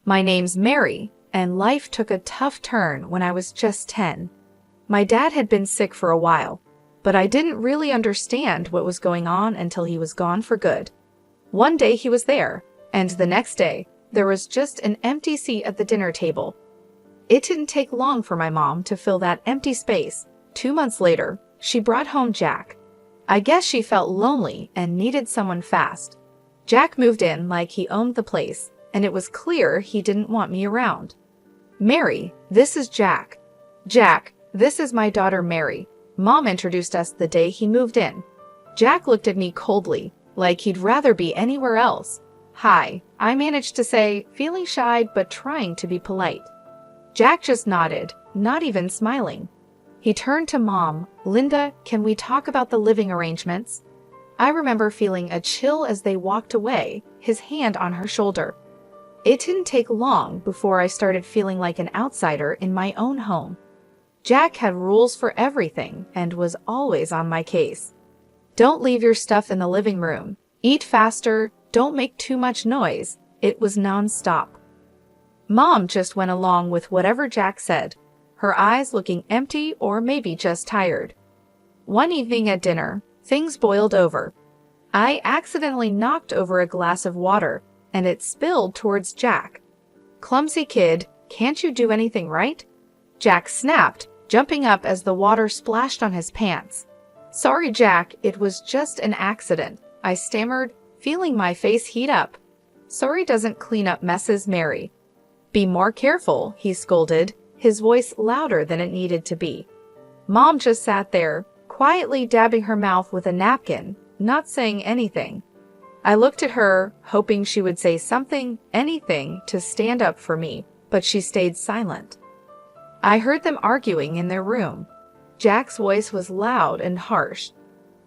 My name's Mary, and life took a tough turn when I was just 10. My dad had been sick for a while, but I didn't really understand what was going on until he was gone for good. One day he was there, and the next day, there was just an empty seat at the dinner table. It didn't take long for my mom to fill that empty space. 2 months later, she brought home Jack. I guess she felt lonely and needed someone fast. Jack moved in like he owned the place, and it was clear he didn't want me around. Mary, this is Jack. Jack, this is my daughter Mary. Mom introduced us the day he moved in. Jack looked at me coldly, like he'd rather be anywhere else. Hi, I managed to say, feeling shy but trying to be polite. Jack just nodded, not even smiling. He turned to Mom. Linda, can we talk about the living arrangements? I remember feeling a chill as they walked away, his hand on her shoulder. It didn't take long before I started feeling like an outsider in my own home. Jack had rules for everything and was always on my case. Don't leave your stuff in the living room. Eat faster. Don't make too much noise. It was non-stop. Mom just went along with whatever Jack said, her eyes looking empty or maybe just tired. One evening at dinner, things boiled over. I accidentally knocked over a glass of water, and it spilled towards Jack. Clumsy kid, can't you do anything right? Jack snapped, jumping up as the water splashed on his pants. Sorry, Jack, it was just an accident, I stammered, feeling my face heat up. Sorry doesn't clean up messes, Mary. Be more careful, he scolded, his voice louder than it needed to be. Mom just sat there, quietly dabbing her mouth with a napkin, not saying anything. I looked at her, hoping she would say something, anything, to stand up for me, but she stayed silent. I heard them arguing in their room. Jack's voice was loud and harsh.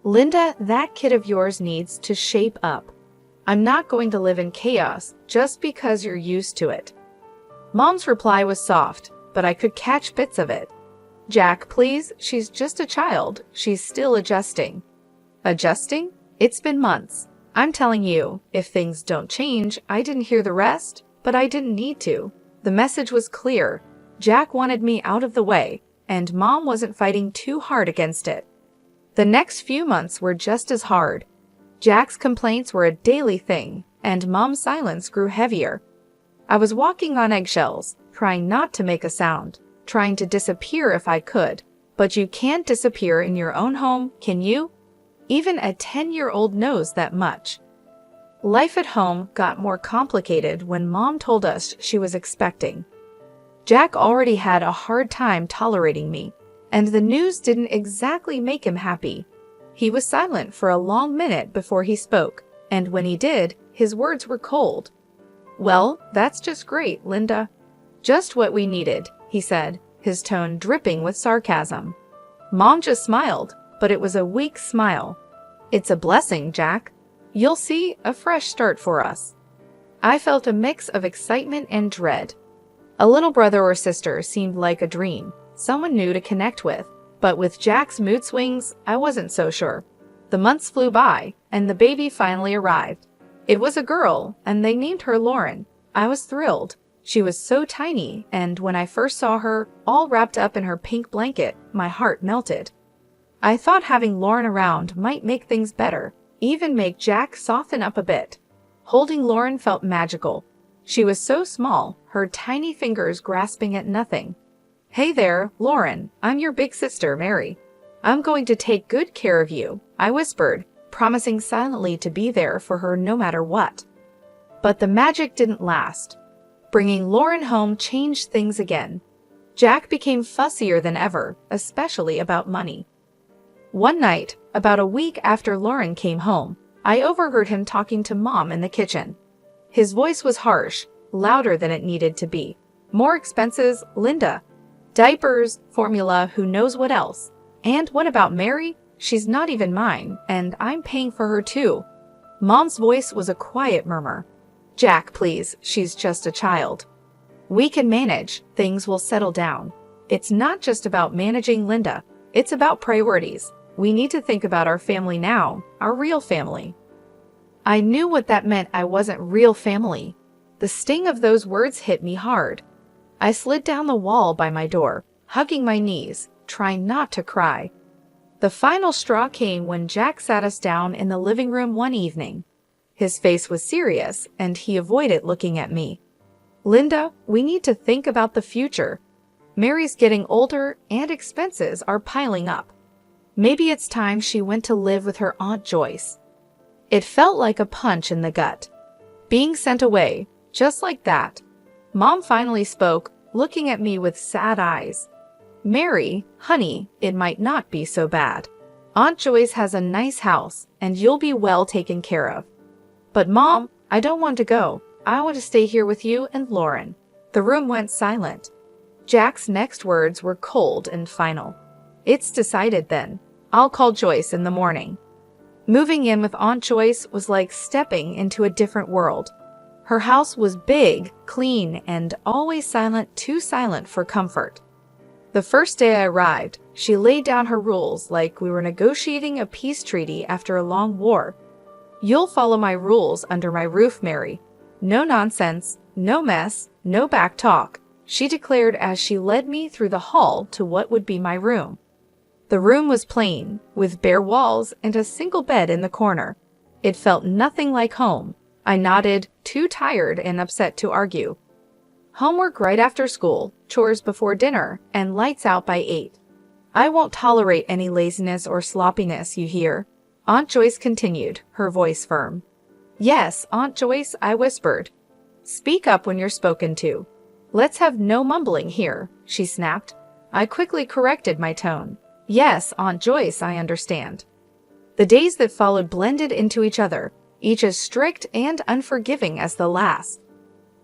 Linda, that kid of yours needs to shape up. I'm not going to live in chaos just because you're used to it. Mom's reply was soft, but I could catch bits of it. Jack, please, she's just a child. She's still adjusting. Adjusting? It's been months. I'm telling you, if things don't change, I didn't hear the rest, but I didn't need to. The message was clear. Jack wanted me out of the way, and Mom wasn't fighting too hard against it. The next few months were just as hard. Jack's complaints were a daily thing, and Mom's silence grew heavier. I was walking on eggshells, trying not to make a sound, trying to disappear if I could. But you can't disappear in your own home, can you? Even a 10-year-old knows that much. Life at home got more complicated when Mom told us she was expecting. Jack already had a hard time tolerating me, and the news didn't exactly make him happy. He was silent for a long minute before he spoke, and when he did, his words were cold. Well, that's just great, Linda. Just what we needed, he said, his tone dripping with sarcasm. Mom just smiled, but it was a weak smile. It's a blessing, Jack. You'll see, a fresh start for us. I felt a mix of excitement and dread. A little brother or sister seemed like a dream, someone new to connect with, but with Jack's mood swings, I wasn't so sure. The months flew by, and the baby finally arrived. It was a girl, and they named her Lauren. I was thrilled. She was so tiny, and when I first saw her, all wrapped up in her pink blanket, my heart melted. I thought having Lauren around might make things better, even make Jack soften up a bit. Holding Lauren felt magical. She was so small, her tiny fingers grasping at nothing. Hey there, Lauren, I'm your big sister, Mary. I'm going to take good care of you, I whispered, promising silently to be there for her no matter what. But the magic didn't last. Bringing Lauren home changed things again. Jack became fussier than ever, especially about money. One night, about a week after Lauren came home, I overheard him talking to Mom in the kitchen. His voice was harsh, louder than it needed to be. More expenses, Linda. Diapers, formula, who knows what else. And what about Mary? She's not even mine, and I'm paying for her too. Mom's voice was a quiet murmur. Jack, please, she's just a child. We can manage, things will settle down. It's not just about managing Linda, it's about priorities. We need to think about our family now, our real family. I knew what that meant. I wasn't real family. The sting of those words hit me hard. I slid down the wall by my door, hugging my knees, trying not to cry. The final straw came when Jack sat us down in the living room one evening. His face was serious, and he avoided looking at me. "Linda, we need to think about the future. Mary's getting older, and expenses are piling up. Maybe it's time she went to live with her Aunt Joyce." It felt like a punch in the gut. Being sent away, just like that. Mom finally spoke, looking at me with sad eyes. "Mary, honey, it might not be so bad. Aunt Joyce has a nice house, and you'll be well taken care of." "But Mom, I don't want to go. I want to stay here with you and Lauren." The room went silent. Jack's next words were cold and final. "It's decided then. I'll call Joyce in the morning." Moving in with Aunt Joyce was like stepping into a different world. Her house was big, clean, and always silent, too silent for comfort. The first day I arrived, she laid down her rules like we were negotiating a peace treaty after a long war. "You'll follow my rules under my roof, Mary. No nonsense, no mess, no back talk," she declared as she led me through the hall to what would be my room. The room was plain, with bare walls and a single bed in the corner. It felt nothing like home. I nodded, too tired and upset to argue. Homework right after school, chores before dinner, and lights out by 8. "I won't tolerate any laziness or sloppiness, you hear?" Aunt Joyce continued, her voice firm. "Yes, Aunt Joyce," I whispered. "Speak up when you're spoken to. Let's have no mumbling here," she snapped. I quickly corrected my tone. "Yes, Aunt Joyce, I understand." The days that followed blended into each other, each as strict and unforgiving as the last.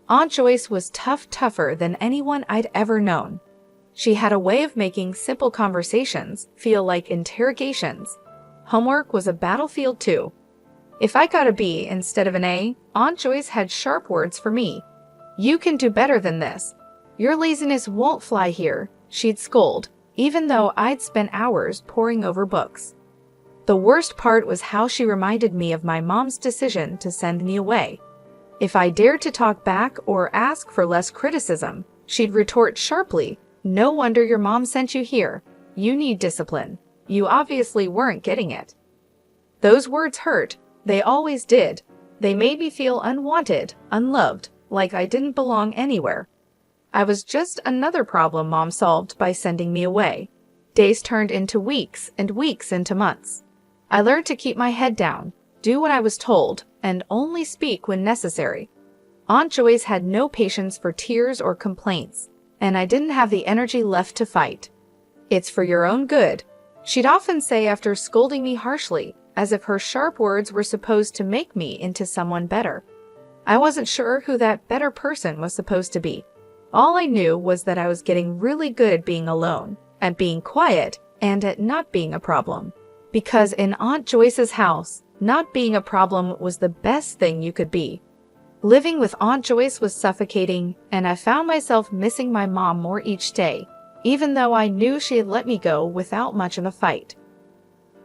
Aunt Joyce was tougher than anyone I'd ever known. She had a way of making simple conversations feel like interrogations. Homework was a battlefield too. If I got a B instead of an A, Aunt Joyce had sharp words for me. "You can do better than this. Your laziness won't fly here," she'd scold, even though I'd spent hours poring over books. The worst part was how she reminded me of my mom's decision to send me away. If I dared to talk back or ask for less criticism, she'd retort sharply, "No wonder your mom sent you here. You need discipline. You obviously weren't getting it." Those words hurt. They always did. They made me feel unwanted, unloved, like I didn't belong anywhere. I was just another problem Mom solved by sending me away. Days turned into weeks and weeks into months. I learned to keep my head down, do what I was told, and only speak when necessary. Aunt Joyce had no patience for tears or complaints, and I didn't have the energy left to fight. "It's for your own good," she'd often say after scolding me harshly, as if her sharp words were supposed to make me into someone better. I wasn't sure who that better person was supposed to be. All I knew was that I was getting really good being alone, at being quiet, and at not being a problem. Because in Aunt Joyce's house, not being a problem was the best thing you could be. Living with Aunt Joyce was suffocating, and I found myself missing my mom more each day, even though I knew she had let me go without much of a fight.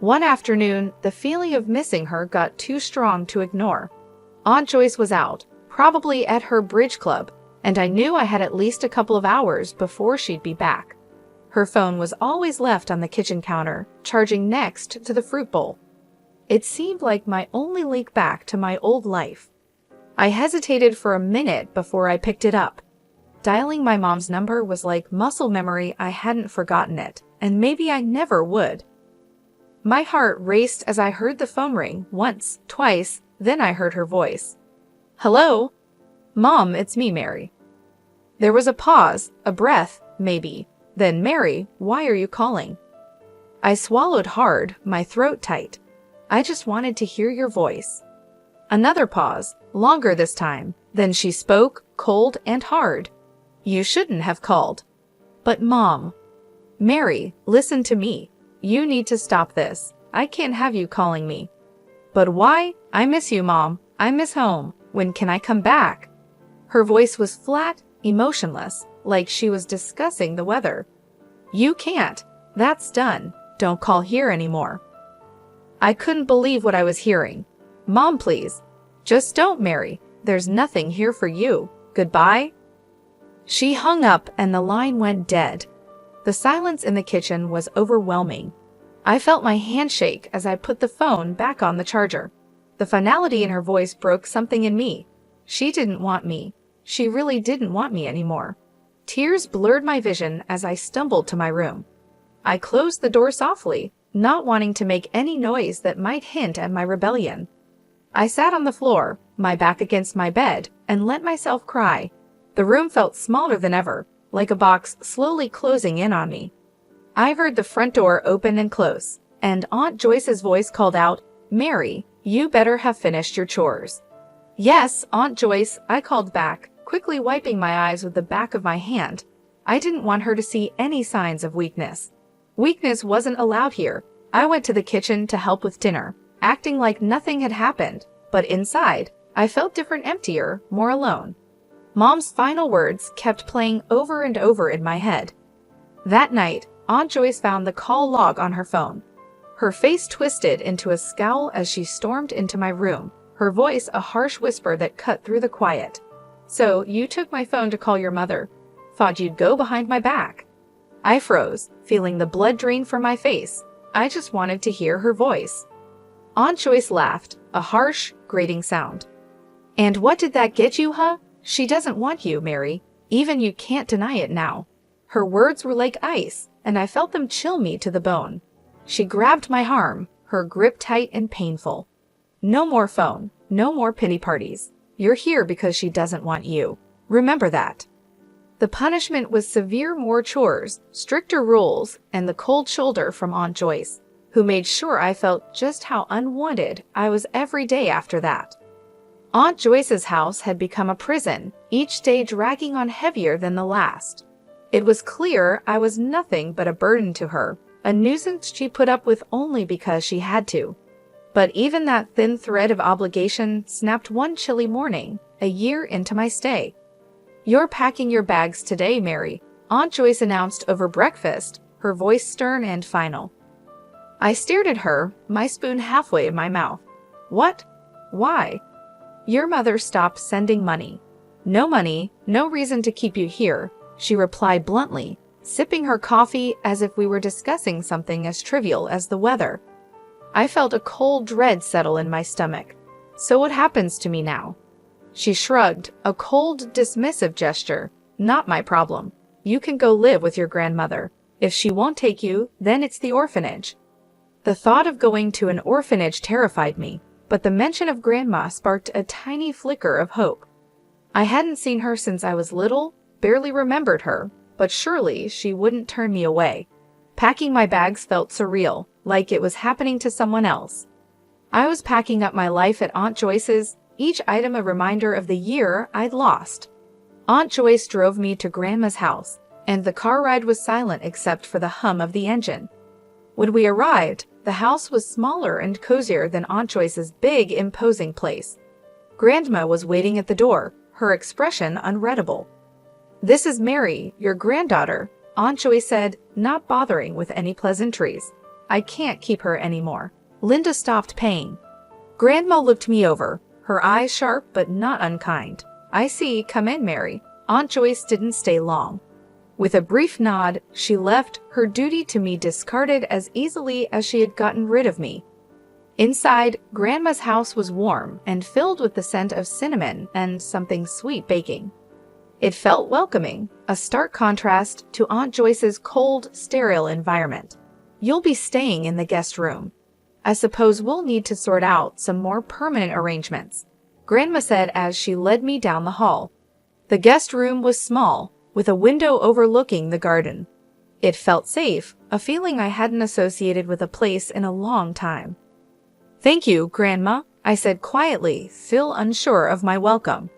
One afternoon, the feeling of missing her got too strong to ignore. Aunt Joyce was out, probably at her bridge club, and I knew I had at least a couple of hours before she'd be back. Her phone was always left on the kitchen counter, charging next to the fruit bowl. It seemed like my only link back to my old life. I hesitated for a minute before I picked it up. Dialing my mom's number was like muscle memory. I hadn't forgotten it, and maybe I never would. My heart raced as I heard the phone ring once, twice, then I heard her voice. "Hello? Mom, it's me, Mary." There was a pause, a breath, maybe. Then, "Mary, why are you calling?" I swallowed hard, my throat tight. "I just wanted to hear your voice." Another pause, longer this time. Then she spoke, cold and hard. "You shouldn't have called." "But Mom." "Mary, listen to me. You need to stop this. I can't have you calling me." "But why? I miss you, Mom. I miss home. When can I come back?" Her voice was flat, emotionless, like she was discussing the weather. "You can't. That's done. Don't call here anymore." I couldn't believe what I was hearing. "Mom, please. Just don't, Mary. There's nothing here for you. Goodbye." She hung up and the line went dead. The silence in the kitchen was overwhelming. I felt my hand shake as I put the phone back on the charger. The finality in her voice broke something in me. She didn't want me. She really didn't want me anymore. Tears blurred my vision as I stumbled to my room. I closed the door softly, not wanting to make any noise that might hint at my rebellion. I sat on the floor, my back against my bed, and let myself cry. The room felt smaller than ever, like a box slowly closing in on me. I heard the front door open and close, and Aunt Joyce's voice called out, "Mary, you better have finished your chores." "Yes, Aunt Joyce," I called back, quickly wiping my eyes with the back of my hand. I didn't want her to see any signs of weakness. Weakness wasn't allowed here. I went to the kitchen to help with dinner, acting like nothing had happened, but inside, I felt different, emptier, more alone. Mom's final words kept playing over and over in my head. That night, Aunt Joyce found the call log on her phone. Her face twisted into a scowl as she stormed into my room, her voice a harsh whisper that cut through the quiet. "So, you took my phone to call your mother. Thought you'd go behind my back." I froze, feeling the blood drain from my face. I just wanted to hear her voice. Aunt Joyce laughed, a harsh, grating sound. "And what did that get you, huh? She doesn't want you, Mary. Even you can't deny it now." Her words were like ice, and I felt them chill me to the bone. She grabbed my arm, her grip tight and painful. "No more phone, no more pity parties. You're here because she doesn't want you. Remember that." The punishment was severe, more chores, stricter rules, and the cold shoulder from Aunt Joyce, who made sure I felt just how unwanted I was every day after that. Aunt Joyce's house had become a prison, each day dragging on heavier than the last. It was clear I was nothing but a burden to her, a nuisance she put up with only because she had to. But even that thin thread of obligation snapped one chilly morning, a year into my stay. "You're packing your bags today, Mary," Aunt Joyce announced over breakfast, her voice stern and final. I stared at her, my spoon halfway in my mouth. "What? Why?" "Your mother stopped sending money." "No money, no reason to keep you here," she replied bluntly, sipping her coffee as if we were discussing something as trivial as the weather. I felt a cold dread settle in my stomach. "So what happens to me now?" She shrugged, a cold, dismissive gesture. "Not my problem. You can go live with your grandmother. If she won't take you, then it's the orphanage." The thought of going to an orphanage terrified me, but the mention of Grandma sparked a tiny flicker of hope. I hadn't seen her since I was little, barely remembered her, but surely she wouldn't turn me away. Packing my bags felt surreal, like it was happening to someone else. I was packing up my life at Aunt Joyce's, each item a reminder of the year I'd lost. Aunt Joyce drove me to Grandma's house, and the car ride was silent except for the hum of the engine. When we arrived, the house was smaller and cozier than Aunt Joyce's big, imposing place. Grandma was waiting at the door, her expression unreadable. "This is Mary, your granddaughter," Aunt Joyce said, not bothering with any pleasantries. "I can't keep her anymore. Linda stopped paying." Grandma looked me over, her eyes sharp but not unkind. "I see, come in, Mary." Aunt Joyce didn't stay long. With a brief nod, she left, her duty to me discarded as easily as she had gotten rid of me. Inside, Grandma's house was warm and filled with the scent of cinnamon and something sweet baking. It felt welcoming, a stark contrast to Aunt Joyce's cold, sterile environment. "You'll be staying in the guest room. I suppose we'll need to sort out some more permanent arrangements," Grandma said as she led me down the hall. The guest room was small, with a window overlooking the garden. It felt safe, a feeling I hadn't associated with a place in a long time. "Thank you, Grandma," I said quietly, still unsure of my welcome.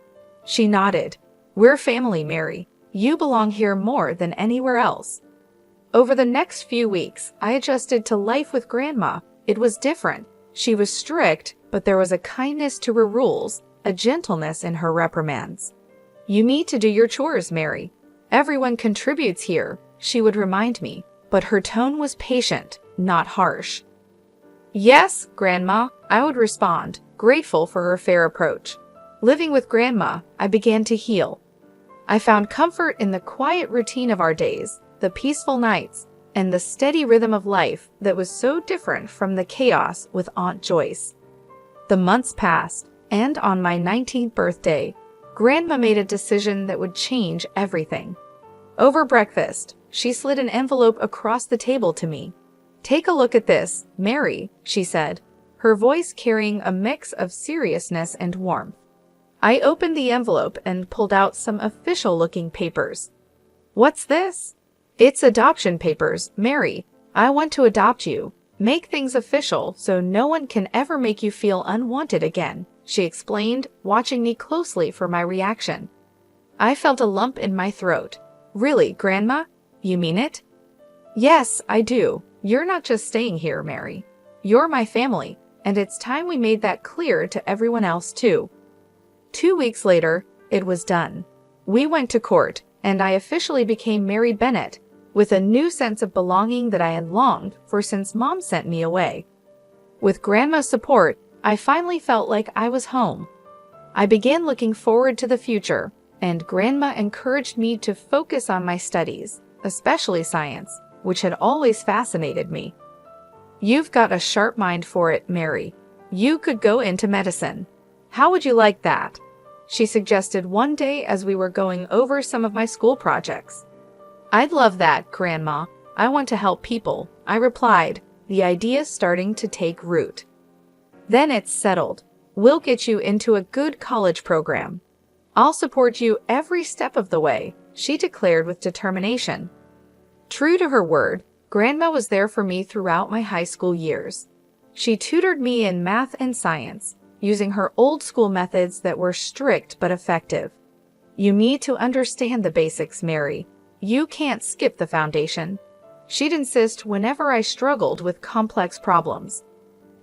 She nodded. "We're family, Mary. You belong here more than anywhere else." Over the next few weeks, I adjusted to life with Grandma. It was different. She was strict, but there was a kindness to her rules, a gentleness in her reprimands. "You need to do your chores, Mary. Everyone contributes here," she would remind me, but her tone was patient, not harsh. "Yes, Grandma," I would respond, grateful for her fair approach. Living with Grandma, I began to heal. I found comfort in the quiet routine of our days, the peaceful nights, and the steady rhythm of life that was so different from the chaos with Aunt Joyce. The months passed, and on my 19th birthday, Grandma made a decision that would change everything. Over breakfast, she slid an envelope across the table to me. "Take a look at this, Mary," she said, her voice carrying a mix of seriousness and warmth. I opened the envelope and pulled out some official-looking papers. "What's this?" "It's adoption papers, Mary. I want to adopt you. Make things official so no one can ever make you feel unwanted again," she explained, watching me closely for my reaction. I felt a lump in my throat. "Really, Grandma? You mean it?" "Yes, I do. You're not just staying here, Mary. You're my family, and it's time we made that clear to everyone else, too." 2 weeks later, it was done. We went to court, and I officially became Mary Bennett, with a new sense of belonging that I had longed for since Mom sent me away. With Grandma's support, I finally felt like I was home. I began looking forward to the future, and Grandma encouraged me to focus on my studies, especially science, which had always fascinated me. "You've got a sharp mind for it, Mary. You could go into medicine. How would you like that?" she suggested one day as we were going over some of my school projects. "I'd love that, Grandma. I want to help people," I replied, the idea starting to take root. "Then it's settled. We'll get you into a good college program. I'll support you every step of the way," she declared with determination. True to her word, Grandma was there for me throughout my high school years. She tutored me in math and science, using her old-school methods that were strict but effective. "You need to understand the basics, Mary. You can't skip the foundation," she'd insist whenever I struggled with complex problems.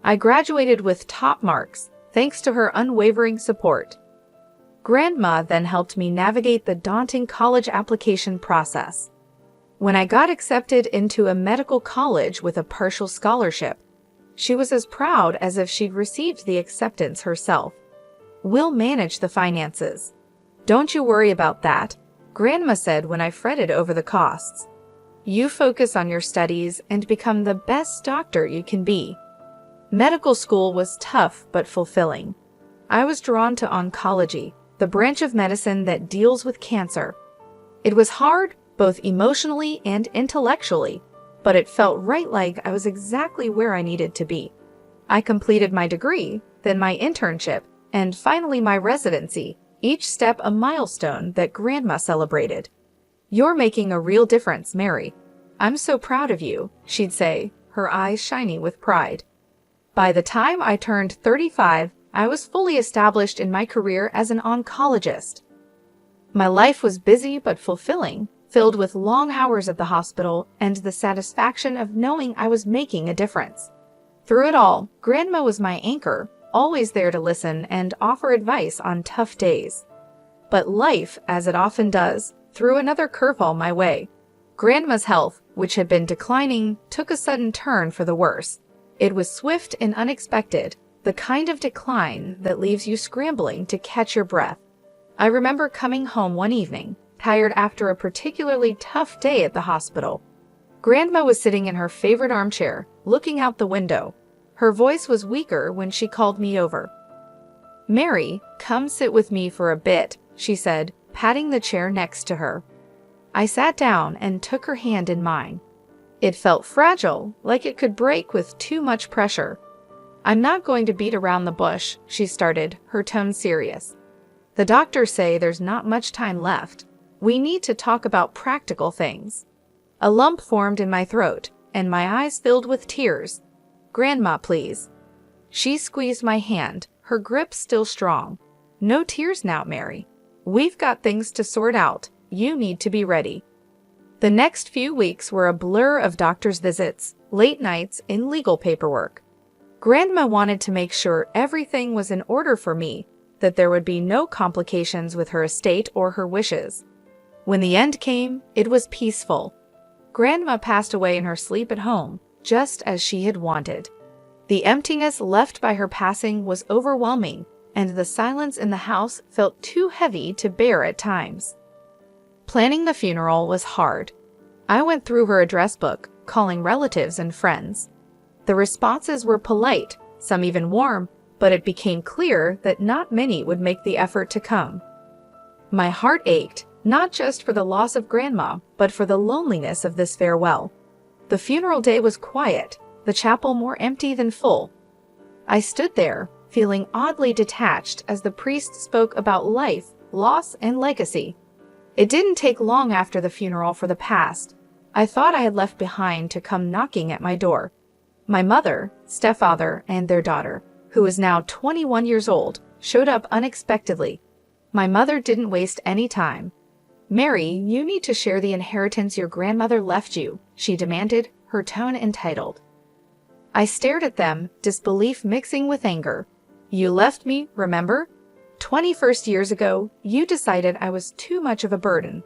I graduated with top marks, thanks to her unwavering support. Grandma then helped me navigate the daunting college application process. When I got accepted into a medical college with a partial scholarship, she was as proud as if she'd received the acceptance herself. "We'll manage the finances. Don't you worry about that," Grandma said when I fretted over the costs. "You focus on your studies and become the best doctor you can be." Medical school was tough but fulfilling. I was drawn to oncology, the branch of medicine that deals with cancer. It was hard, both emotionally and intellectually, but it felt right, like I was exactly where I needed to be. I completed my degree, then my internship, and finally my residency, each step a milestone that Grandma celebrated. "You're making a real difference, Mary. I'm so proud of you," she'd say, her eyes shining with pride. By the time I turned 35, I was fully established in my career as an oncologist. My life was busy but fulfilling, filled with long hours at the hospital and the satisfaction of knowing I was making a difference. Through it all, Grandma was my anchor, always there to listen and offer advice on tough days. But life, as it often does, threw another curveball my way. Grandma's health, which had been declining, took a sudden turn for the worse. It was swift and unexpected, the kind of decline that leaves you scrambling to catch your breath. I remember coming home one evening, tired after a particularly tough day at the hospital. Grandma was sitting in her favorite armchair, looking out the window. Her voice was weaker when she called me over. "Mary, come sit with me for a bit," she said, patting the chair next to her. I sat down and took her hand in mine. It felt fragile, like it could break with too much pressure. "I'm not going to beat around the bush," she started, her tone serious. "The doctors say there's not much time left. We need to talk about practical things." A lump formed in my throat, and my eyes filled with tears. "Grandma, please." She squeezed my hand, her grip still strong. "No tears now, Mary. We've got things to sort out. You need to be ready." The next few weeks were a blur of doctor's visits, late nights, and legal paperwork. Grandma wanted to make sure everything was in order for me, that there would be no complications with her estate or her wishes. When the end came, it was peaceful. Grandma passed away in her sleep at home, just as she had wanted. The emptiness left by her passing was overwhelming, and the silence in the house felt too heavy to bear at times. Planning the funeral was hard. I went through her address book, calling relatives and friends. The responses were polite, some even warm, but it became clear that not many would make the effort to come. My heart ached, not just for the loss of Grandma, but for the loneliness of this farewell. The funeral day was quiet, the chapel more empty than full. I stood there, feeling oddly detached as the priest spoke about life, loss, and legacy. It didn't take long after the funeral for the past I thought I had left behind to come knocking at my door. My mother, stepfather, and their daughter, who was now 21 years old, showed up unexpectedly. My mother didn't waste any time. "Mary, you need to share the inheritance your grandmother left you," she demanded, her tone entitled. I stared at them, disbelief mixing with anger. "You left me, remember? 21 years ago, you decided I was too much of a burden."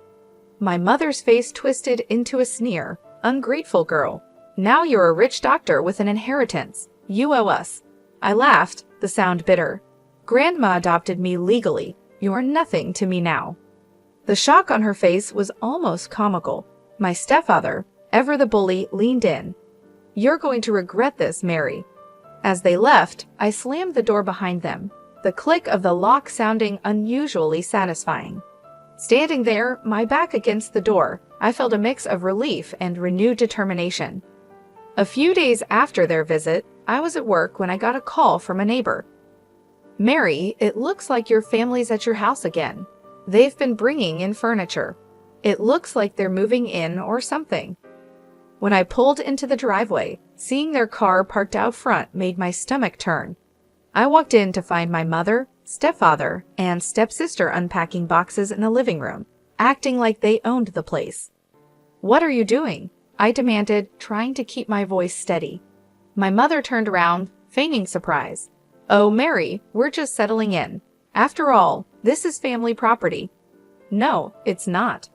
My mother's face twisted into a sneer. "Ungrateful girl. Now you're a rich doctor with an inheritance. You owe us." I laughed, the sound bitter. "Grandma adopted me legally. You're nothing to me now." The shock on her face was almost comical. My stepfather, ever the bully, leaned in. "You're going to regret this, Mary." As they left, I slammed the door behind them, the click of the lock sounding unusually satisfying. Standing there, my back against the door, I felt a mix of relief and renewed determination. A few days after their visit, I was at work when I got a call from a neighbor. "Mary, it looks like your family's at your house again. They've been bringing in furniture. It looks like they're moving in or something." When I pulled into the driveway, seeing their car parked out front made my stomach turn. I walked in to find my mother, stepfather, and stepsister unpacking boxes in the living room, acting like they owned the place. "What are you doing?" I demanded, trying to keep my voice steady. My mother turned around, feigning surprise. "Oh, Mary, we're just settling in. After all, this is family property." "No, it's not.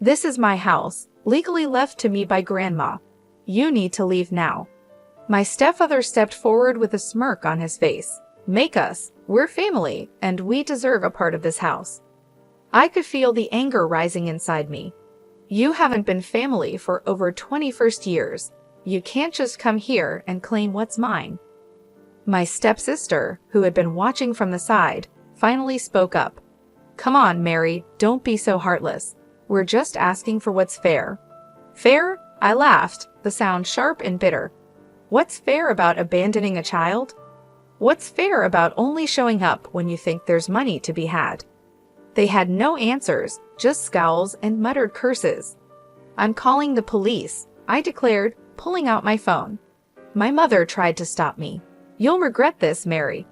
This is my house, legally left to me by Grandma. You need to leave now." My stepfather stepped forward with a smirk on his face. "Make us. We're family, and we deserve a part of this house." I could feel the anger rising inside me. "You haven't been family for over 21 years. You can't just come here and claim what's mine." My stepsister, who had been watching from the side, finally spoke up. "Come on, Mary, don't be so heartless. We're just asking for what's fair." "Fair?" I laughed, the sound sharp and bitter. "What's fair about abandoning a child? What's fair about only showing up when you think there's money to be had?" They had no answers, just scowls and muttered curses. "I'm calling the police," I declared, pulling out my phone. My mother tried to stop me. "You'll regret this, Mary.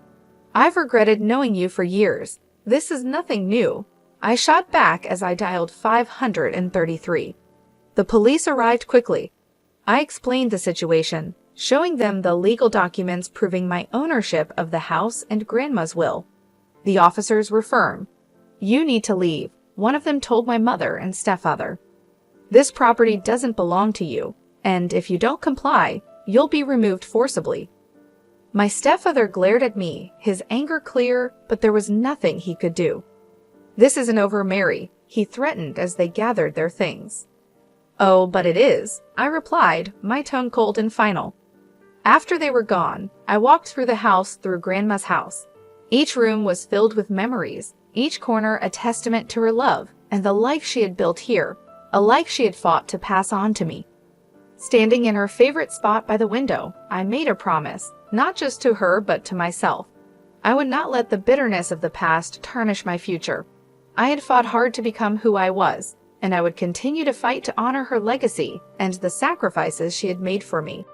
I've regretted knowing you for years. This is nothing new." I shot back as I dialed 533. The police arrived quickly. I explained the situation, showing them the legal documents proving my ownership of the house and Grandma's will. The officers were firm. "You need to leave," one of them told my mother and stepfather. "This property doesn't belong to you, and if you don't comply, you'll be removed forcibly." My stepfather glared at me, his anger clear, but there was nothing he could do. "This isn't over, Mary," he threatened as they gathered their things. "Oh, but it is," I replied, my tone cold and final. After they were gone, I walked through the house through Grandma's house. Each room was filled with memories, each corner a testament to her love and the life she had built here, a life she had fought to pass on to me. Standing in her favorite spot by the window, I made a promise, not just to her but to myself. I would not let the bitterness of the past tarnish my future. I had fought hard to become who I was, and I would continue to fight to honor her legacy and the sacrifices she had made for me.